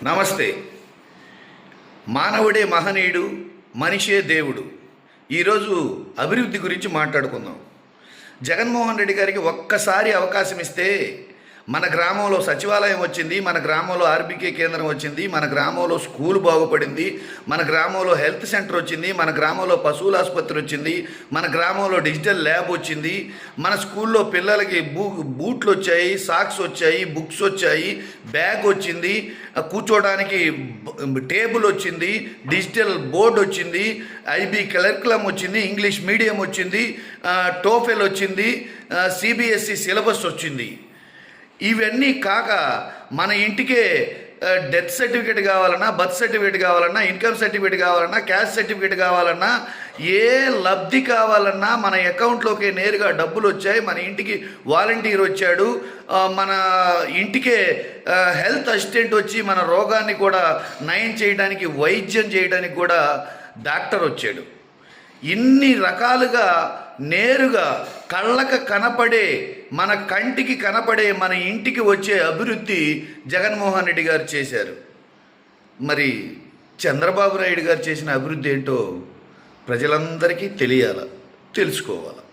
నమస్తే. మానవుడే మహనీయుడు, మనిషే దేవుడు. ఈరోజు అభివృద్ధి గురించి మాట్లాడుకుందాం. జగన్మోహన్ రెడ్డి గారికి ఒక్కసారి అవకాశం ఇస్తే మన గ్రామంలో సచివాలయం వచ్చింది, మన గ్రామంలో ఆర్బీకే కేంద్రం వచ్చింది, మన గ్రామంలో స్కూల్ బాగుపడింది, మన గ్రామంలో హెల్త్ సెంటర్ వచ్చింది, మన గ్రామంలో పశువుల ఆసుపత్రి వచ్చింది, మన గ్రామంలో డిజిటల్ ల్యాబ్ వచ్చింది, మన స్కూల్లో పిల్లలకి బూట్లు వచ్చాయి, సాక్స్ వచ్చాయి, బుక్స్ వచ్చాయి, బ్యాగ్ వచ్చింది, కూర్చోడానికి టేబుల్ వచ్చింది, డిజిటల్ బోర్డు వచ్చింది, ఐబీ కరికులం వచ్చింది, ఇంగ్లీష్ మీడియం వచ్చింది, టోఫెల్ వచ్చింది, సిబిఎస్ఈ సిలబస్ వచ్చింది. ఇవన్నీ కాక మన ఇంటికే డెత్ సర్టిఫికేట్ కావాలన్నా, బర్త్ సర్టిఫికేట్ కావాలన్నా, ఇన్కమ్ సర్టిఫికేట్ కావాలన్నా, క్యాస్ట్ సర్టిఫికేట్ కావాలన్నా, ఏ లబ్ధి కావాలన్నా మన అకౌంట్లోకి నేరుగా డబ్బులు వచ్చాయి. మన ఇంటికి వాలంటీర్ వచ్చాడు, మన ఇంటికే హెల్త్ అసిస్టెంట్ వచ్చి మన రోగాన్ని కూడా నయం చేయడానికి, వైద్యం చేయడానికి కూడా డాక్టర్ వచ్చాడు. ఇన్ని రకాలుగా నేరుగా కళ్ళకు కనపడే, మన కంటికి కనపడే, మన ఇంటికి వచ్చే అభివృద్ధి జగన్మోహన్ రెడ్డి గారు చేశారు. మరి చంద్రబాబు నాయుడు గారు చేసిన అభివృద్ధి ఏంటో ప్రజలందరికీ తెలుసుకోవాలి.